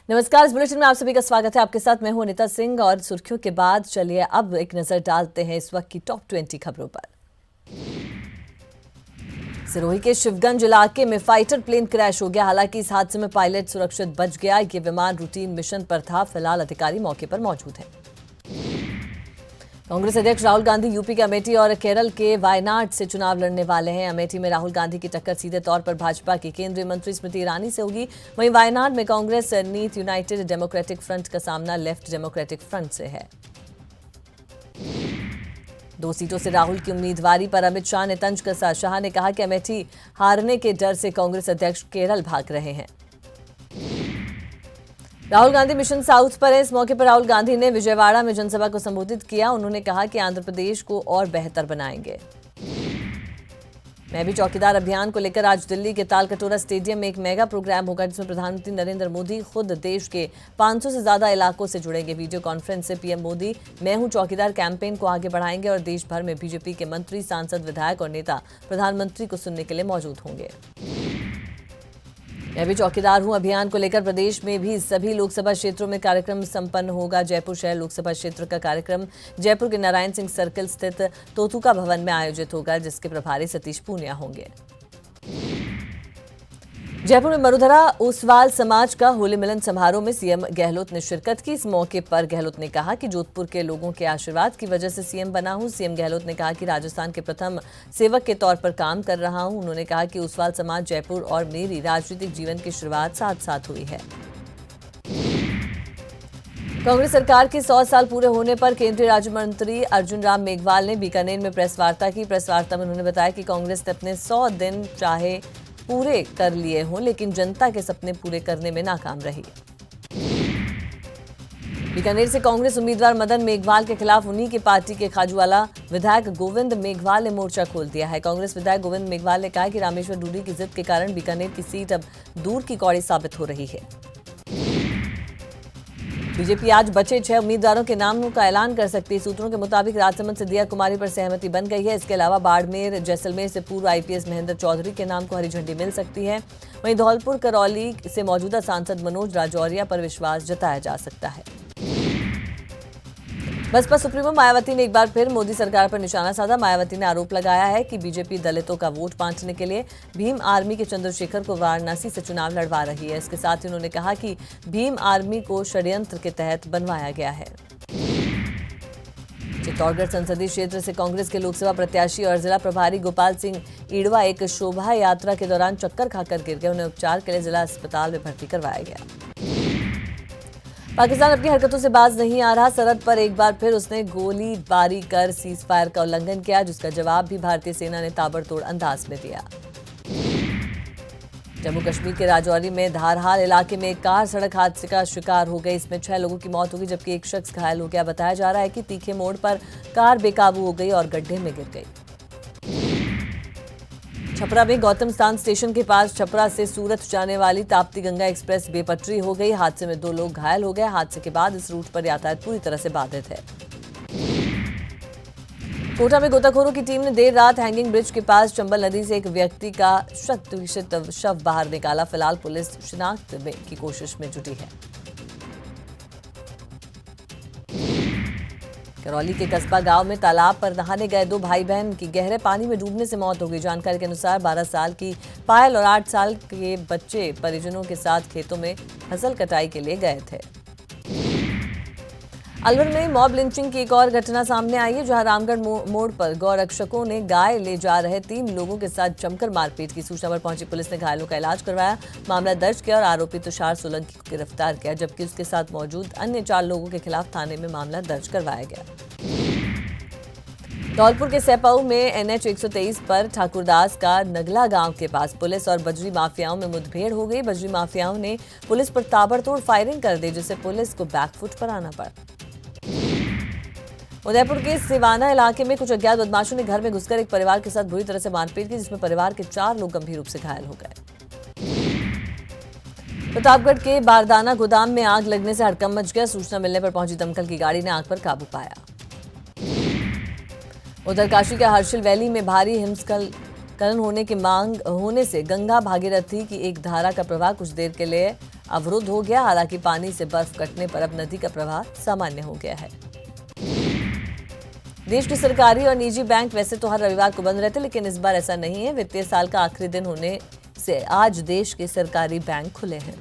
नमस्कार, इस बुलेटिन में आप सभी का स्वागत है। आपके साथ मैं हूं अनिता सिंह और सुर्खियों के बाद चलिए अब एक नजर डालते हैं इस वक्त की टॉप 20 खबरों पर। सिरोही के शिवगंज इलाके में फाइटर प्लेन क्रैश हो गया। हालांकि इस हादसे में पायलट सुरक्षित बच गया। ये विमान रूटीन मिशन पर था। फिलहाल अधिकारी मौके पर मौजूद हैं। कांग्रेस अध्यक्ष राहुल गांधी यूपी के अमेठी और केरल के वायनाड से चुनाव लड़ने वाले हैं। अमेठी में राहुल गांधी की टक्कर सीधे तौर पर भाजपा की केंद्रीय मंत्री स्मृति ईरानी से होगी। वहीं वायनाड में कांग्रेस नीत यूनाइटेड डेमोक्रेटिक फ्रंट का सामना लेफ्ट डेमोक्रेटिक फ्रंट से है। 2 सीटों से राहुल की उम्मीदवारी पर अमित शाह ने तंज कसा। शाह ने कहा कि अमेठी हारने के डर से कांग्रेस अध्यक्ष केरल भाग रहे हैं। राहुल गांधी मिशन साउथ पर है। इस मौके पर राहुल गांधी ने विजयवाड़ा में जनसभा को संबोधित किया। उन्होंने कहा कि आंध्र प्रदेश को और बेहतर बनाएंगे। मैं भी चौकीदार अभियान को लेकर आज दिल्ली के तालकटोरा स्टेडियम में एक मेगा प्रोग्राम होगा, जिसमें प्रधानमंत्री नरेंद्र मोदी खुद देश के 500 से ज्यादा इलाकों से जुड़ेंगे। वीडियो कॉन्फ्रेंस से पीएम मोदी मैं हूं चौकीदार कैंपेन को आगे बढ़ाएंगे और देश भर में बीजेपी के मंत्री, सांसद, विधायक और नेता प्रधानमंत्री को सुनने के लिए मौजूद होंगे। मैं भी चौकीदार हूं अभियान को लेकर प्रदेश में भी सभी लोकसभा क्षेत्रों में कार्यक्रम संपन्न होगा। जयपुर शहर लोकसभा क्षेत्र का कार्यक्रम जयपुर के नारायण सिंह सर्किल स्थित तोतुका भवन में आयोजित होगा, जिसके प्रभारी सतीश पूनिया होंगे। जयपुर में मरुधरा ओसवाल समाज का होली मिलन समारोह में सीएम गहलोत ने शिरकत की। इस मौके पर गहलोत ने कहा कि जोधपुर के लोगों के आशीर्वाद की वजह से सीएम बना हूं। सीएम गहलोत ने कहा कि राजस्थान के प्रथम सेवक के तौर पर काम कर रहा हूं। उन्होंने कहा कि ओसवाल समाज जयपुर और मेरी राजनीतिक जीवन की शुरुआत साथ साथ हुई है। कांग्रेस सरकार के 100 साल पूरे होने पर केंद्रीय राज्य मंत्री अर्जुन राम मेघवाल ने बीकानेर में प्रेस वार्ता की। प्रेस वार्ता में उन्होंने बताया कि कांग्रेस ने अपने 100 दिन चाहे पूरे कर लिए हों, लेकिन जनता के सपने पूरे करने में नाकाम रही। बीकानेर से कांग्रेस उम्मीदवार मदन मेघवाल के खिलाफ उन्हीं की पार्टी के खाजूवाला विधायक गोविंद मेघवाल ने मोर्चा खोल दिया है। कांग्रेस विधायक गोविंद मेघवाल ने कहा कि रामेश्वर डूडी की जिद के कारण बीकानेर की सीट अब दूर की कौड़ी साबित हो रही है। बीजेपी आज बचे 6 उम्मीदवारों के नामों का ऐलान कर सकती है। सूत्रों के मुताबिक राजसमंद से दिया कुमारी पर सहमति बन गई है। इसके अलावा बाड़मेर, जैसलमेर से पूर्व आईपीएस महेंद्र चौधरी के नाम को हरी झंडी मिल सकती है। वहीं धौलपुर करौली से मौजूदा सांसद मनोज राजौरिया पर विश्वास जताया जा सकता है। बसपा सुप्रीमो मायावती ने एक बार फिर मोदी सरकार पर निशाना साधा। मायावती ने आरोप लगाया है कि बीजेपी दलितों का वोट बांटने के लिए भीम आर्मी के चंद्रशेखर को वाराणसी से चुनाव लड़वा रही है। इसके साथ ही उन्होंने कहा कि भीम आर्मी को षड्यंत्र के तहत बनवाया गया है। चित्तौड़गढ़ संसदीय क्षेत्र से कांग्रेस के लोकसभा प्रत्याशी और जिला प्रभारी गोपाल सिंह ईडवा एक शोभा यात्रा के दौरान चक्कर खाकर गिर गए। उन्हें उपचार के लिए जिला अस्पताल में भर्ती करवाया गया। पाकिस्तान अपनी हरकतों से बाज नहीं आ रहा। सरहद पर एक बार फिर उसने गोलीबारी कर सीज फायर का उल्लंघन किया, जिसका जवाब भी भारतीय सेना ने ताबड़तोड़ अंदाज में दिया। जम्मू कश्मीर के राजौरी में धारहाल इलाके में एक कार सड़क हादसे का शिकार हो गई। इसमें 6 लोगों की मौत हो गई, जबकि एक शख्स घायल हो गया। बताया जा रहा है कि तीखे मोड़ पर कार बेकाबू हो गई और गड्ढे में गिर गई। छपरा में गौतम स्थान स्टेशन के पास छपरा से सूरत जाने वाली ताप्ती गंगा एक्सप्रेस बेपटरी हो गई। हादसे में 2 लोग घायल हो गए। हादसे के बाद इस रूट पर यातायात पूरी तरह से बाधित है। कोटा में गोताखोरों की टीम ने देर रात हैंगिंग ब्रिज के पास चंबल नदी से एक व्यक्ति का शत शव बाहर निकाला। फिलहाल पुलिस शिनाख्त की कोशिश में जुटी है। करौली के कस्बा गांव में तालाब पर नहाने गए 2 भाई बहन की गहरे पानी में डूबने से मौत हो गई। जानकारी के अनुसार 12 साल की पायल और 8 साल के बच्चे परिजनों के साथ खेतों में फसल कटाई के लिए गए थे। अलवर में मॉब लिंचिंग की एक और घटना सामने आई है, जहां रामगढ़ मोड़ पर गौरक्षकों ने गाय ले जा रहे 3 लोगों के साथ जमकर मारपीट की। सूचना पर पहुंची पुलिस ने घायलों का इलाज करवाया, मामला दर्ज किया और आरोपी तुषार सोलंकी को गिरफ्तार किया, जबकि उसके साथ मौजूद अन्य 4 लोगों के खिलाफ थाने में मामला दर्ज करवाया गया। धौलपुर के सैपाऊ में NH 123 पर ठाकुरदास का नगला गांव के पास पुलिस और बजरी माफियाओं में मुठभेड़ हो गई। बजरी माफियाओं ने पुलिस पर ताबड़तोड़ फायरिंग कर दी, जिससे पुलिस को बैकफुट पर आना पड़ा। उदयपुर के सिवाना इलाके में कुछ अज्ञात बदमाशों ने घर में घुसकर एक परिवार के साथ बुरी तरह से मारपीट की, जिसमें परिवार के 4 लोग गंभीर रूप से घायल हो गए। प्रतापगढ़ के बारदाना गोदाम में आग लगने से हड़कंप मच गया। सूचना मिलने पर पहुंची दमकल की गाड़ी ने आग पर काबू पाया। उधर काशी के हर्षिल वैली में भारी हिमस्खलन होने की मांग होने से गंगा भागीरथी की एक धारा का प्रवाह कुछ देर के लिए अवरुद्ध हो गया। हालांकि पानी से बर्फ कटने पर अब नदी का प्रवाह सामान्य हो गया है। देश के सरकारी और निजी बैंक वैसे तो हर रविवार को बंद रहते, लेकिन इस बार ऐसा नहीं है। वित्तीय साल का आखिरी दिन होने से आज देश के सरकारी बैंक खुले हैं।